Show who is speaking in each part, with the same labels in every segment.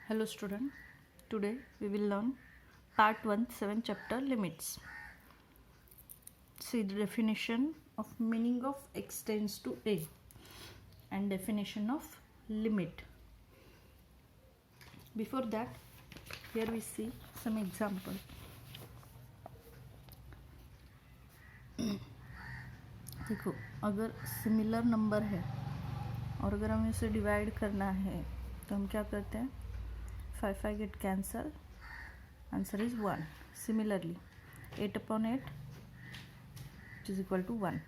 Speaker 1: Hello student, today we will learn part 1 7 chapter limits. See the definition of meaning of x tends to a and definition of limit. Before that, here we see some example. देखो, अगर similar number है और अगर हमें इसे divide करना है तो हम क्या करते हैं, 5 get cancel, answer is 1. Similarly 8/8 which is equal to 1.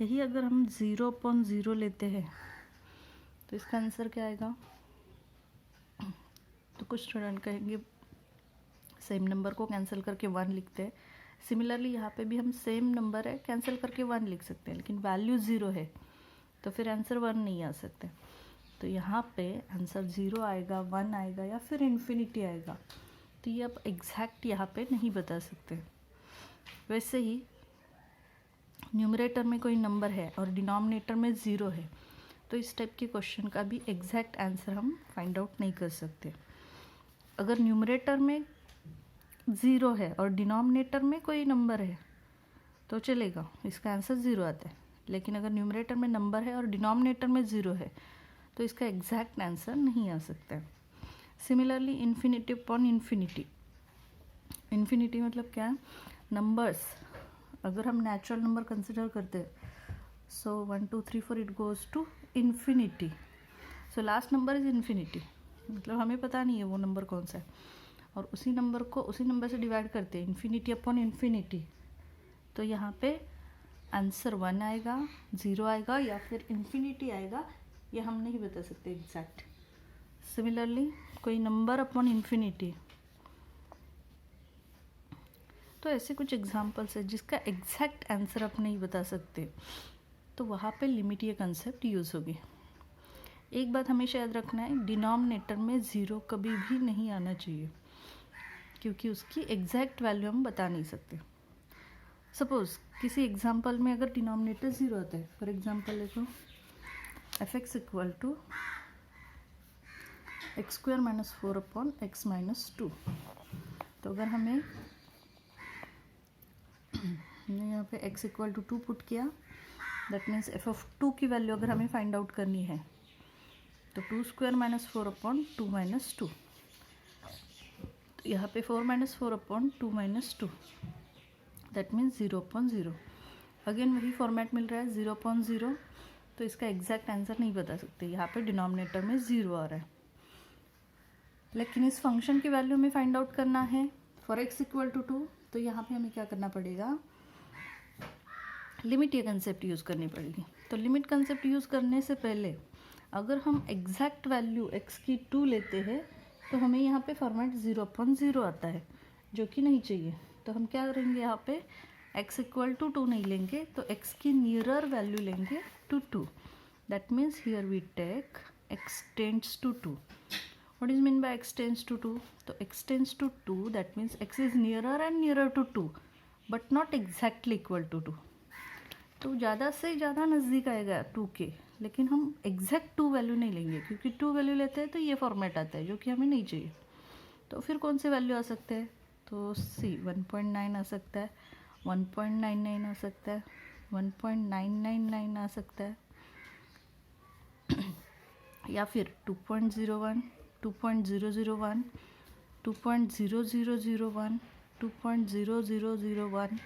Speaker 1: यही अगर हम 0/0 लेते हैं तो इसका आंसर क्या आएगा? तो कुछ स्टूडेंट कहेंगे सेम नंबर को कैंसिल करके 1 लिखते हैं. सिमिलरली यहाँ पे भी हम सेम नंबर है कैंसिल करके 1 लिख सकते हैं, लेकिन वैल्यू 0 है तो फिर आंसर 1 नहीं आ सकते. तो यहाँ पे आंसर 0 आएगा, 1 आएगा या फिर इन्फिनिटी आएगा. तो ये आप एग्जैक्ट यहाँ पे नहीं बता सकते. वैसे ही न्यूमरेटर में कोई नंबर है और डिनोमिनेटर में 0 है तो इस टाइप के क्वेश्चन का भी एग्जैक्ट आंसर हम फाइंड आउट नहीं कर सकते. अगर न्यूमरेटर में 0 है और डिनोमिनेटर में कोई नंबर है तो चलेगा, इसका आंसर 0 आता है. लेकिन अगर न्यूमरेटर में नंबर है और डिनोमिनेटर में 0 है तो इसका एग्जैक्ट आंसर नहीं आ सकता. Similarly infinity upon infinity. Infinity मतलब क्या है? नंबर्स अगर हम नेचुरल नंबर कंसिडर करते हैं, so 1 2 3 4 it goes to infinity. So last number is infinity, मतलब हमें पता नहीं है वो नंबर कौन सा है और उसी नंबर को उसी नंबर से डिवाइड करते हैं, इन्फिनिटी अपॉन इन्फिनिटी. तो यहाँ पे आंसर 1 आएगा, 0 आएगा या फिर इन्फिनिटी आएगा, ये हम नहीं बता सकते एग्जैक्ट. सिमिलरली कोई नंबर अपॉन इन्फिनिटी, तो ऐसे कुछ एग्जांपल्स है जिसका एग्जैक्ट आंसर आप नहीं बता सकते, तो वहाँ पे लिमिट ये कंसेप्ट यूज़ होगी. एक बात हमेशा याद रखना है, डिनोमिनेटर में 0 कभी भी नहीं आना चाहिए क्योंकि उसकी एग्जैक्ट वैल्यू हम बता नहीं सकते. सपोज किसी एग्जांपल में अगर डिनोमिनेटर 0 आता है, फॉर एग्जांपल देखो f(x) equal to x² - 4/x - 2. तो अगर हमने यहाँ पे x इक्वल टू 2 पुट किया, दैट मीन्स f(2) की वैल्यू अगर हमें फाइंड आउट करनी है तो 2² - 4/2 - 2. तो यहाँ पे 4 - 4/2 - 2 दैट मीन्स 0/0. अगेन वही फॉर्मेट मिल रहा है 0/0. तो इसका एग्जैक्ट आंसर नहीं बता सकते. यहाँ पे डिनोमिनेटर में 0 आ रहा है, लेकिन इस फंक्शन की वैल्यू हमें फाइंड आउट करना है फॉर x इक्वल टू 2. तो यहाँ पे हमें क्या करना पड़ेगा? लिमिट ये कंसेप्ट यूज़ करनी पड़ेगी. तो लिमिट कंसेप्ट यूज़ करने से पहले अगर हम एग्जैक्ट वैल्यू x की 2 लेते हैं तो हमें यहाँ पे फॉर्मेट 0/0 आता है, जो कि नहीं चाहिए. तो हम क्या करेंगे, यहाँ पे x इक्वल टू 2 नहीं लेंगे, तो x की नियरर वैल्यू लेंगे to 2. That means here we take x tends to 2. What is mean by x tends to 2? तो x tends to 2, that means x is nearer and nearer to 2, but not exactly equal to 2. तो ज़्यादा से ज़्यादा नज़दीक आएगा 2 के, लेकिन हम एग्जैक्ट 2 वैल्यू नहीं लेंगे क्योंकि 2 वैल्यू लेते हैं तो ये फॉर्मेट आता है जो कि हमें नहीं चाहिए. तो फिर कौन से वैल्यू आ सकते हैं? तो सी 1.9 आ सकता है, 1.99 आ सकता है, 1.999 आ सकता है, या फिर 2.01, 2.001, 2.0001, 2.0001.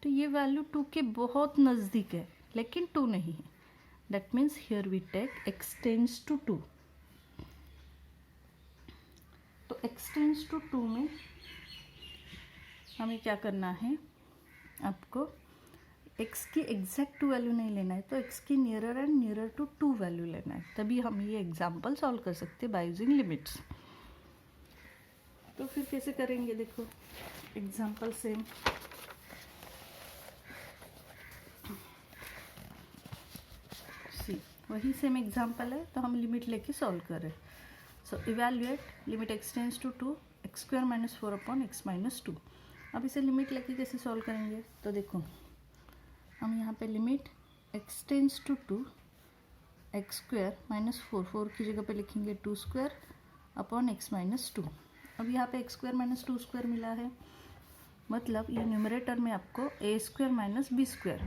Speaker 1: तो ये वैल्यू 2 के बहुत नज़दीक है लेकिन 2 नहीं है. That means here we take x tends to 2. तो x टेंड्स टू 2 में हमें क्या करना है, आपको x की एग्जैक्ट वैल्यू नहीं लेना है, तो x की nearer and nearer to 2 value लेना है. तभी हम ये एग्जाम्पल सॉल्व कर सकते हैं बाय यूजिंग लिमिट्स. तो फिर कैसे करेंगे, देखो एग्जाम्पल सेम. सी वही सेम एग्जाम्पल है तो हम लिमिट लेके सॉल्व कर रहे हैं. So evaluate limit x tends to 2 x² - 4/x - 2. अब इसे लिमिट लेके कैसे सॉल्व करेंगे, तो देखो हम यहाँ पे limit x tends to 2 x square minus 4, 4 की जगह पे लिखेंगे 2 स्क्वायर अपॉन एक्स माइनस 2। अब यहाँ पे एक्स स्क्वायर माइनस 2 स्क्वायर मिला है, मतलब ये न्यूमरेटर में आपको a square minus b square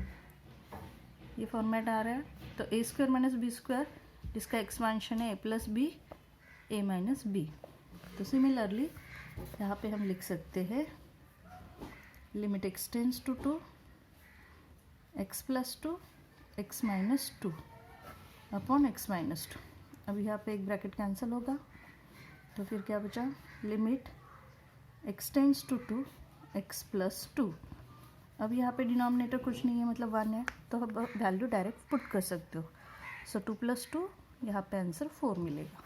Speaker 1: ये फॉर्मेट आ रहा है। तो a square minus b square जिसका एक्सपेंशन है a plus b a minus b. तो सिमिलरली यहाँ पे हम लिख सकते हैं limit x tends to 2 x plus 2 x minus 2 upon x minus 2। अब यहाँ पे एक ब्रैकेट कैंसिल होगा, तो फिर क्या बचा, limit x tends to 2 x plus 2। अब यहाँ पे डिनोमिनेटर कुछ नहीं है, मतलब 1 है, तो अब वैल्यू डायरेक्ट पुट कर सकते हो। सो 2 + 2 यहाँ पे आंसर 4 मिलेगा।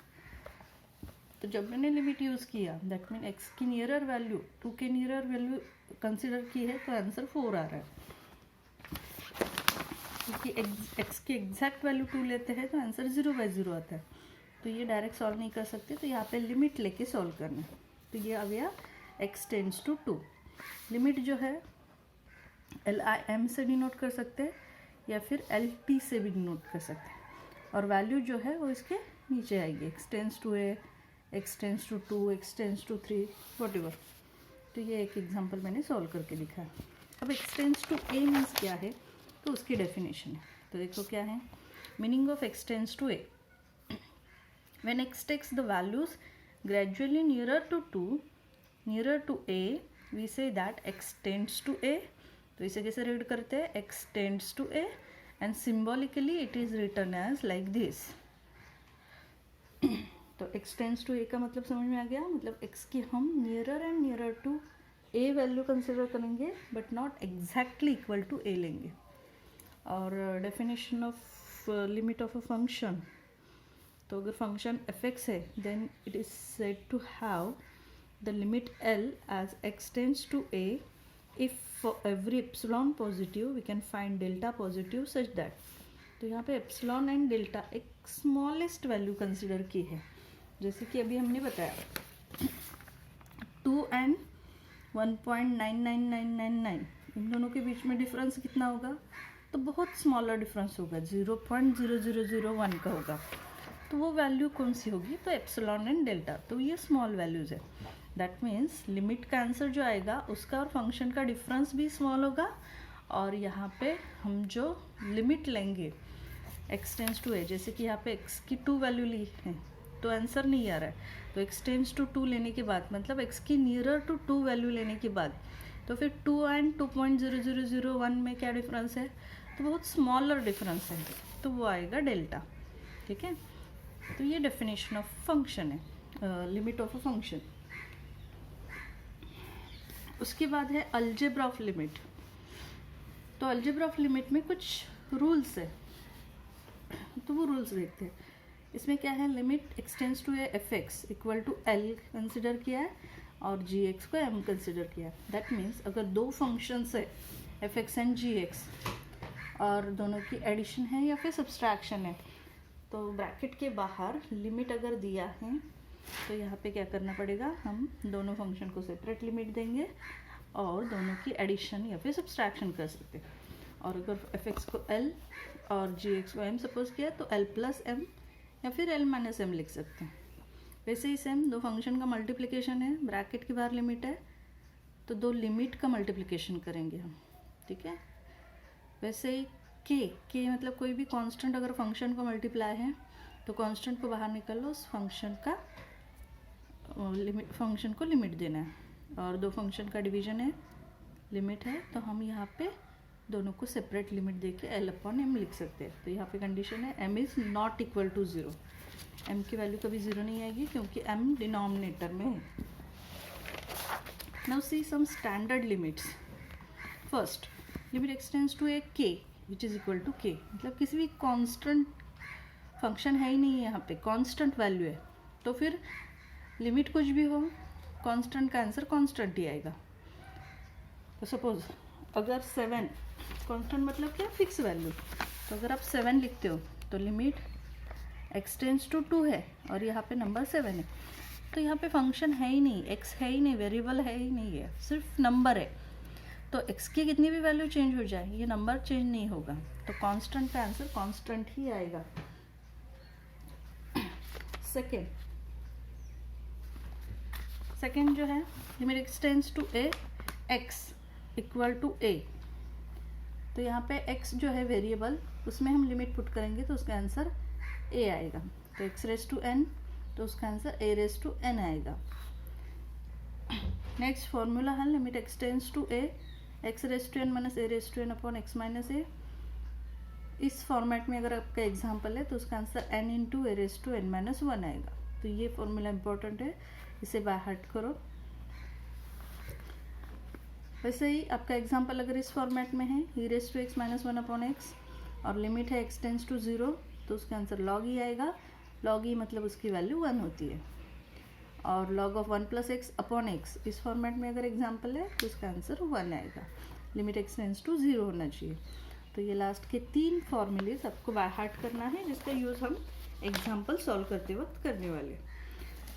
Speaker 1: तो जब मैंने लिमिट यूज़ किया दैट मीन एक्स की नियरर वैल्यू 2 के नियरर वैल्यू कंसिडर की है, तो आंसर 4 आ रहा है। क्योंकि एक्स की एग्जैक्ट वैल्यू 2 लेते हैं तो आंसर 0/0 आता है। तो ये डायरेक्ट सॉल्व नहीं कर सकते, तो यहाँ पे लिमिट लेके सॉल्व करना है। तो ये आ गया एक्स टेंड्स टू 2। लिमिट जो है LIM से डिनोट कर सकते हैं या फिर LT से भी डिनोट कर सकते हैं, और वैल्यू जो है वो इसके नीचे आएगी, x tends to A, x tends to 2, x tends to 3 whatever. तो ये एक एग्जांपल मैंने सॉल्व करके दिखा है। अब x tends to A means क्या है, तो उसकी डेफिनेशन है। तो देखो क्या है, meaning of x tends to A, when x takes the values gradually nearer to 2 nearer to A we say that x tends to A। तो इसे कैसे रीड करते हैं, x tends to A and symbolically it is written as like this. तो x tends to A का मतलब समझ में आ गया, मतलब एक्स की हम nearer and nearer to A value consider करेंगे but not exactly equal to A लेंगे। और definition of limit of a function, तो अगर फंक्शन f(x) है then it is said to have the limit L as x tends to A if for every epsilon positive we can find delta positive such that। तो यहाँ पे epsilon and delta एक smallest value consider की है, जैसे कि अभी हमने बताया 2 and 1.99999 इन दोनों के बीच में डिफरेंस कितना होगा, तो बहुत स्मॉलर डिफरेंस होगा, 0.0001 का होगा। तो वो वैल्यू कौन सी होगी, तो एप्सिलॉन एंड डेल्टा। तो ये स्मॉल वैल्यूज़ है, दैट मीन्स लिमिट का आंसर जो आएगा उसका और फंक्शन का डिफरेंस भी स्मॉल होगा। और यहाँ पे हम जो लिमिट लेंगे एक्स टेंड्स टू A, जैसे कि यहाँ पे एक्स की 2 वैल्यू ली है तो आंसर नहीं आ रहा है, तो एक्स टेंड्स टू 2 लेने के बाद मतलब एक्स की नियरर टू 2 वैल्यू लेने के बाद, तो फिर 2 and 2.0001 में क्या डिफरेंस है, तो बहुत स्मॉलर डिफरेंस है, तो वो आएगा डेल्टा। ठीक है, तो ये डेफिनेशन ऑफ फंक्शन है, लिमिट ऑफ अ फंक्शन। उसके बाद है अलजेब्रा ऑफ लिमिट। तो अलजेब्रा ऑफ लिमिट में कुछ रूल्स है, तो वो रूल्स देखते हैं। इसमें क्या है, limit x tends to f(x) equal to L consider किया है और gx को m कंसिडर किया है। दैट मीन्स अगर दो फंक्शंस है f(x) एंड gx और दोनों की एडिशन है या फिर सब्सट्रैक्शन है, तो ब्रैकेट के बाहर लिमिट अगर दिया है तो यहाँ पे क्या करना पड़ेगा, हम दोनों फंक्शन को सेपरेट लिमिट देंगे और दोनों की एडिशन या फिर सब्सट्रैक्शन कर सकते हैं। और अगर f(x) को L और gx को m सपोज किया तो L + m या फिर L - m लिख सकते हैं। वैसे ही सेम दो फंक्शन का मल्टीप्लिकेशन है, ब्रैकेट के बाहर लिमिट है तो दो लिमिट का मल्टीप्लिकेशन करेंगे हम। ठीक है, वैसे ही k मतलब कोई भी कांस्टेंट अगर फंक्शन को मल्टीप्लाई है तो कांस्टेंट को बाहर निकल लो, उस फंक्शन का फंक्शन को लिमिट देना है। और दो फंक्शन का डिवीजन है, लिमिट है, तो हम यहाँ पे दोनों को सेपरेट लिमिट देके L/m लिख सकते हैं। तो यहाँ पे कंडीशन है m is not equal to 0, m की वैल्यू कभी 0 नहीं आएगी क्योंकि m डिनोमिनेटर में है। Now see some standard limits. First, limit x tends to k which is equal to k, मतलब किसी भी कांस्टेंट फंक्शन है ही नहीं है, यहाँ पे कांस्टेंट वैल्यू है, तो फिर लिमिट कुछ भी हो कांस्टेंट का आंसर कांस्टेंट ही आएगा। तो सपोज अगर 7 कांस्टेंट मतलब क्या, फिक्स वैल्यू, तो अगर आप 7 लिखते हो तो लिमिट एक्स टेंड्स टू 2 है और यहाँ पे नंबर 7 है, तो यहाँ पे फंक्शन है ही नहीं, एक्स है ही नहीं, वेरिएबल है ही नहीं है, सिर्फ नंबर है। तो एक्स की कितनी भी वैल्यू चेंज हो जाए ये नंबर चेंज नहीं होगा, तो कांस्टेंट का आंसर कांस्टेंट ही आएगा। सेकेंड जो है limit x tends to A X equal to A. तो यहाँ पे x जो है वेरिएबल, उसमें हम लिमिट पुट करेंगे तो उसका आंसर a आएगा। तो x रेस टू n, तो उसका answer a raise to n आएगा। नेक्स्ट फॉर्मूला है limit x tends to a x raise to n minus a raise to n upon x minus a। इस फॉर्मेट में अगर आपका एग्जाम्पल है तो उसका answer n into a raise to n minus 1 आएगा। तो ये फॉर्मूला इंपॉर्टेंट है, इसे बाय हार्ट करो। वैसे ही आपका एग्जाम्पल अगर इस फॉर्मेट में है E raise to X minus 1 upon X और लिमिट है एक्स टेंस टू 0, तो उसका आंसर लॉग ई आएगा। लॉग ई मतलब उसकी वैल्यू 1 होती है। और log of 1 plus x upon x इस फॉर्मेट में अगर एग्जाम्पल है तो उसका आंसर 1 आएगा। लिमिट एक्स टेंस टू 0 होना चाहिए। तो ये लास्ट के 3 फॉर्मूलेज आपको बाय हार्ट करना है, जिसका यूज़ हम एग्जाम्पल सॉल्व करते वक्त करने वाले।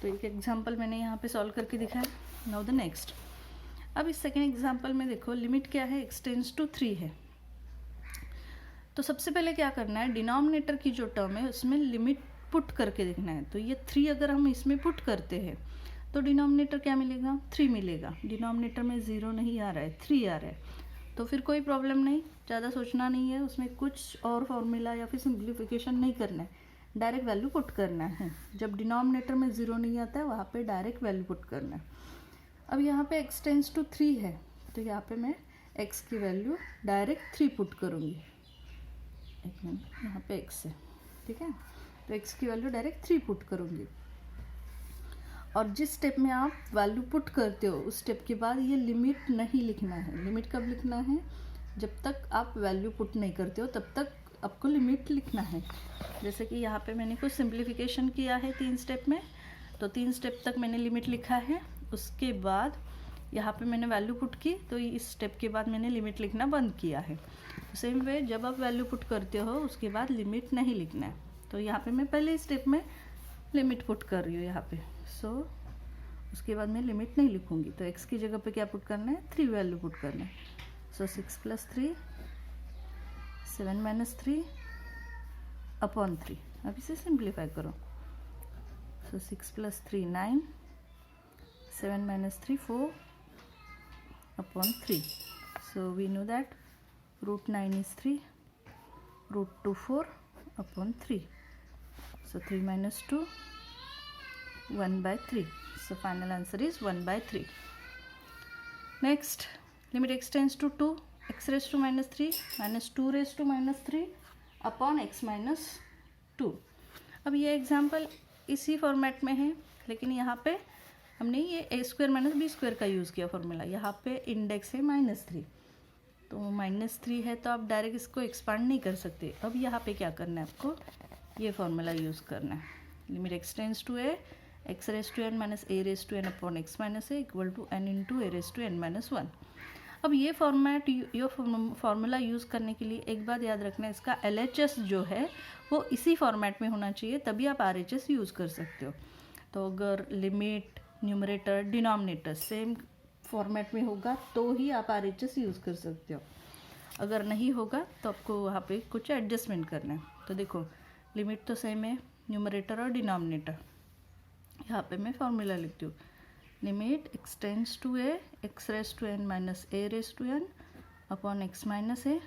Speaker 1: तो एक एग्जाम्पल मैंने यहाँ पे सॉल्व करके दिखाया। Now the next. अब इस सेकेंड एग्जाम्पल में देखो लिमिट क्या है, एक्स टेंस टू 3 है। तो सबसे पहले क्या करना है, डिनोमिनेटर की जो टर्म है उसमें लिमिट पुट करके देखना है। तो ये 3 अगर हम इसमें पुट करते हैं तो डिनोमिनेटर क्या मिलेगा, 3 मिलेगा। डिनोमिनेटर में 0 नहीं आ रहा है, 3 आ रहा है। तो फिर कोई प्रॉब्लम नहीं, ज़्यादा सोचना नहीं है, उसमें कुछ और फॉर्मूला या फिर सिंप्लीफिकेशन नहीं करना है, डायरेक्ट वैल्यू पुट करना है। जब डिनोमिनेटर में 0 नहीं आता है वहाँ पे डायरेक्ट वैल्यू पुट करना है। अब यहाँ पे x टेंस टू 3 है, तो यहाँ पे मैं x की वैल्यू डायरेक्ट 3 पुट करूँगी। एक मिनट, यहाँ पे x है, ठीक है। तो x की वैल्यू डायरेक्ट 3 पुट करूँगी। और जिस स्टेप में आप वैल्यू पुट करते हो उस स्टेप के बाद ये लिमिट नहीं लिखना है। लिमिट कब लिखना है, जब तक आप वैल्यू पुट नहीं करते हो तब तक आपको लिमिट लिखना है। जैसे कि यहाँ पे मैंने कुछ सिंप्लीफिकेशन किया है 3 स्टेप में, तो 3 स्टेप तक मैंने लिमिट लिखा है। उसके बाद यहाँ पे मैंने वैल्यू पुट की, तो इस स्टेप के बाद मैंने लिमिट लिखना बंद किया है। सेम वे जब आप वैल्यू पुट करते हो उसके बाद लिमिट नहीं लिखना है। तो यहाँ पे मैं पहले स्टेप में लिमिट पुट कर रही हूँ यहाँ पे। सो उसके बाद मैं लिमिट नहीं लिखूँगी। तो x की जगह पे क्या पुट करना है, 3 वैल्यू पुट करना है। सो 6 प्लस 3 7 माइनस 3 अपॉन 3। अब इसे सिंप्लीफाई करो। सो 6 plus 3 9, 7 minus 3 4 upon 3. So we know that root 9 is 3, root 2 4 upon 3. So 3 minus 2 1 by 3. So final answer is 1 by 3. Next, limit x tends to 2, x raised to minus 3 minus 2 raised to minus 3 upon x minus 2. अब ये example इसी format में है, लेकिन यहाँ पे हमने ये ए स्क्वायर माइनस बी स्क्वायर का यूज़ किया फॉर्मूला। यहाँ पे इंडेक्स है -3, तो -3 है तो आप डायरेक्ट इसको एक्सपांड नहीं कर सकते। अब यहाँ पे क्या करना है, आपको ये फॉर्मूला यूज़ करना है। Limit x tends to A x raise to n minus a raise to n upon x minus a equal to n into a raise to n minus 1। अब ये फॉर्मूला यूज़ करने के लिए एक बात याद रखना है, इसका LHS जो है वो इसी फॉर्मेट में होना चाहिए, तभी आप RHS यूज़ कर सकते हो। तो अगर limit numerator denominator same format में होगा तो ही आप RHS यूज़ कर सकते हो। अगर नहीं होगा तो आपको वहाँ पे कुछ एडजस्टमेंट करना है। तो देखो लिमिट तो सेम है, न्यूमरेटर और डिनोमिनेटर। यहाँ पे मैं फॉर्मूला लिखती हूँ, limit x tends to A x raise to n minus a raise to n upon x minus a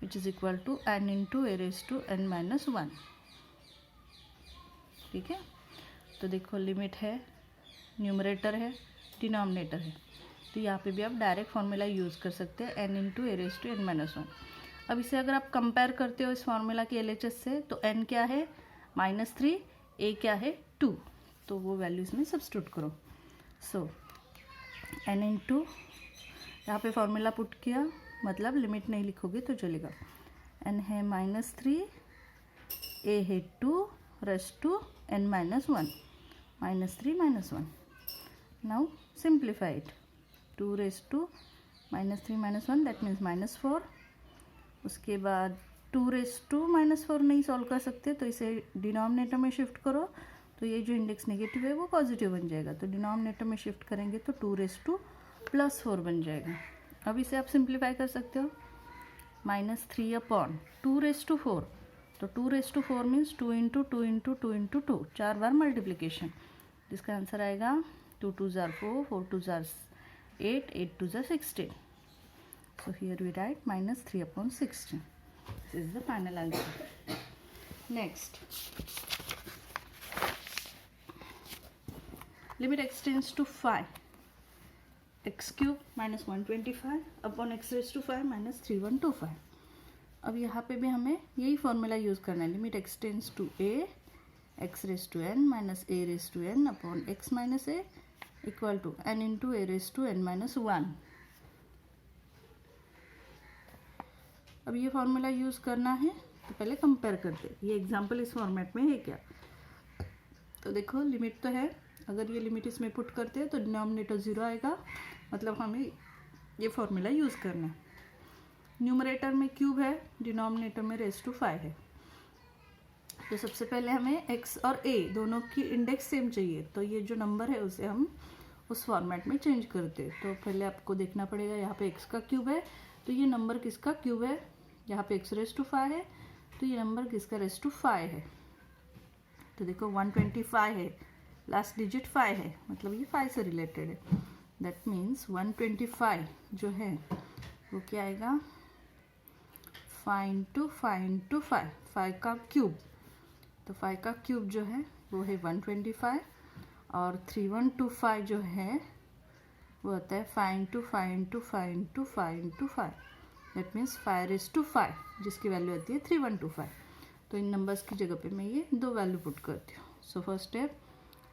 Speaker 1: which is equal to n into a raise to n minus 1। ठीक है, तो देखो limit है, numerator है, denominator है, तो यहाँ पे भी आप डायरेक्ट फार्मूला यूज़ कर सकते हैं n into a raise to n minus 1। अब इसे अगर आप कंपेयर करते हो इस फार्मूला के LHS से, तो n क्या है -3, a क्या है 2, तो वो वैल्यू इसमें सब्स्टिट्यूट करो। सो n इंटू यहाँ पे फार्मूला पुट किया, मतलब लिमिट नहीं लिखोगे तो चलेगा। n है -3, a है 2 race to n minus 1, -3 -1। Now simplify it. 2 raised to -3 -1 that means -4। उसके बाद 2 raised to -4 नहीं सॉल्व कर सकते, तो इसे डिनोमिनेटर में शिफ्ट करो, तो ये जो इंडेक्स नेगेटिव है वो पॉजिटिव बन जाएगा। तो डिनोमिनेटर में शिफ्ट करेंगे तो 2 raised to +4 बन जाएगा। अब इसे आप सिंप्लीफाई कर सकते हो, -3 अपॉन 2 raised to 4, तो 2⁴ मीन्स 2 इंटू 2 इंटू 2 इंटू 2, 4 बार मल्टीप्लिकेशन, जिसका आंसर आएगा 2 2 ज़ार 4, 4 2 ज़ार 8, 8 2 ज़ार 16. So here we write minus 3/16. This is the final answer. Next, limit x tends to 5, x cube minus 125 upon x raised to 5 minus 3125. अब यहाँ पे भी हमें यही formula use करना है. Limit x tends to a, x raise to n minus a raise to n upon x minus a equal to n into a raise to n minus 1. अब ये फॉर्मूला यूज़ करना है तो पहले compare करते. ये एग्जाम्पल इस format में है क्या? तो देखो लिमिट तो है, अगर ये लिमिट इसमें पुट करते हैं तो डिनोमिनेटर 0 आएगा, मतलब हमें ये फॉर्मूला यूज़ करना है. न्यूमरेटर में क्यूब है, डिनोमिनेटर में रेज टू 5 है. तो सबसे पहले हमें x और a दोनों की इंडेक्स सेम चाहिए, तो ये जो नंबर है उसे हम उस फॉर्मेट में चेंज करते हैं. तो पहले आपको देखना पड़ेगा, यहाँ पे x का क्यूब है तो ये नंबर किसका क्यूब है, यहाँ पे x रेज टू 5 है तो ये नंबर किसका रेज टू 5 है. तो देखो 125 है, लास्ट डिजिट 5 है, मतलब ये 5 से रिलेटेड है. दैट मीन्स 125 जो है वो क्या आएगा, 5 इंटू 5 इंटू 5, 5 का क्यूब. तो 5 का क्यूब जो है वो है 125 और 3125 जो है वो होता है 5 into 5 into 5 into 5 into 5. That means 5 raise to 5, जिसकी वैल्यू आती है 3125. तो इन नंबर्स की जगह पे मैं ये दो वैल्यू पुट करती हूँ. So first step,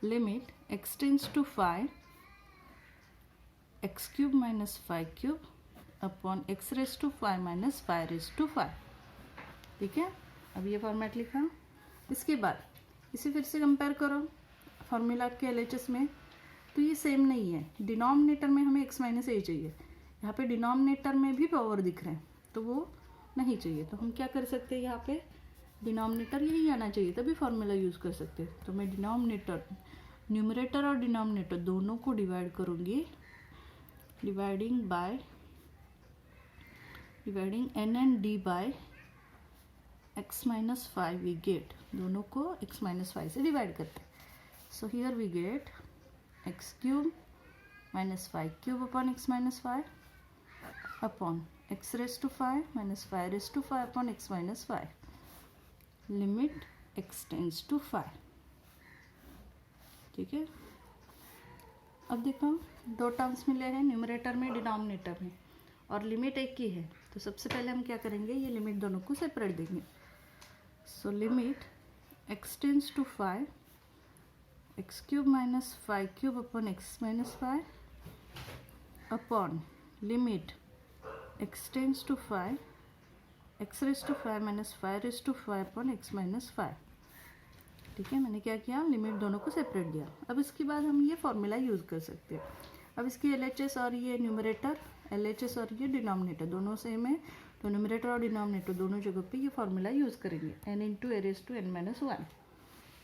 Speaker 1: limit x tends to 5, x cube minus 5 cube upon x raise to 5 minus 5 raise to 5. ठीक है, अब ये फॉर्मेट लिखा. इसके बाद इसे फिर से कंपेयर करो फॉर्मूला के LHS में, तो ये सेम नहीं है. डिनोमिनेटर में हमें x माइनस a चाहिए, यहाँ पे डिनोमिनेटर में भी पावर दिख रहे हैं तो वो नहीं चाहिए. तो हम क्या कर सकते हैं, यहाँ पे डिनोमिनेटर यही आना चाहिए तभी फॉर्मूला यूज़ कर सकते हैं. तो मैं डिनोमिनेटर, न्यूमरेटर और डिनोमिनेटर दोनों को डिवाइड करूँगी, dividing n and d by x minus 5 we get. दोनों को x माइनस 5 से डिवाइड करते हैं. So here we get x cube minus 5 cube upon x minus 5 upon x raise to 5 minus 5 raise to 5 upon x minus 5. Limit x tends to 5. ठीक है, अब देखो दो टर्म्स मिले हैं, न्यूमरेटर में डिनोमिनेटर में, और लिमिट एक ही है. तो सबसे पहले हम क्या करेंगे, ये लिमिट दोनों को सेपरेट देंगे. So limit x tends to 5, x cube minus 5 cube upon x minus 5 upon limit x tends to 5, x raise to 5 minus 5 raise to 5 upon x minus 5. ठीक है, मैंने क्या किया, लिमिट दोनों को सेपरेट दिया. अब इसके बाद हम ये फॉर्मूला यूज़ कर सकते हैं. अब इसकी LHS और ये न्यूमरेटर, LHS और ये डिनोमिनेटर दोनों सेम है, तो न्यूमरेटर और डिनोमिनेटर दोनों जगह पे ये फॉर्मूला यूज़ करेंगे, n into a raise to n minus 1.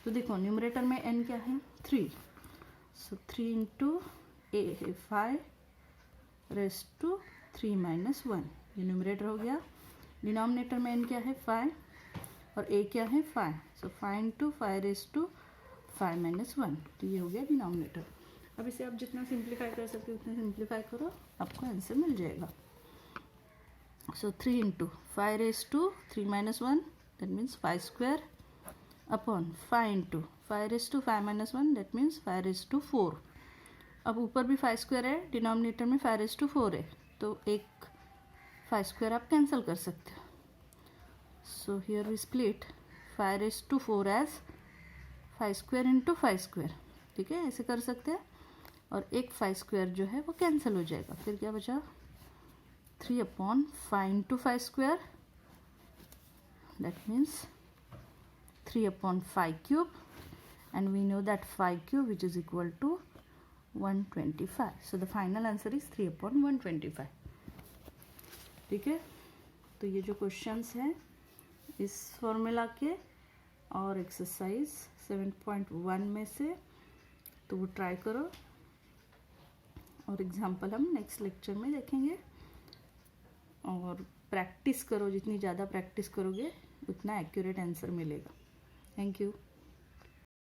Speaker 1: तो देखो न्यूमरेटर में n क्या है, 3. सो 3 इंटू a है 5 रेज टू 3 माइनस 1, ये न्यूमरेटर हो गया. डिनोमिनेटर में n क्या है, 5 और a क्या है, 5. सो 5 इंटू 5 रेज टू 5 माइनस 1, तो ये हो गया डिनोमिनेटर. अब इसे आप जितना सिंप्लीफाई कर सकते हो उतना सिंप्लीफाई करो, आपको आंसर मिल जाएगा. So 3 into 5 raise to 3 minus 1, that means 5 square upon 5 into 5 raise to 5 minus 1, that means 5 raise to 4. अब ऊपर भी 5 स्क्वायर है, डिनोमिनेटर में 5 रेज टू 4 है, तो एक 5 स्क्वायर आप कैंसिल कर सकते हो. So here we split 5 raise to 4 as 5 square into 5 square. ठीक है, ऐसे कर सकते हैं. और एक 5 स्क्वायर जो है वो कैंसिल हो जाएगा. फिर क्या बचा, 3 upon 5 into 5 square, that means 3 upon 5 cube, and we know that 5 cube which is equal to 125. So the final answer is 3 upon 125. ठीक है, तो ये जो क्वेश्चंस हैं इस फॉर्मूला के और एक्सरसाइज 7.1 में से, तो वो ट्राई करो और एग्जाम्पल हम नेक्स्ट लेक्चर में देखेंगे. और प्रैक्टिस करो, जितनी ज़्यादा प्रैक्टिस करोगे उतना एक्यूरेट आंसर मिलेगा। Thank you.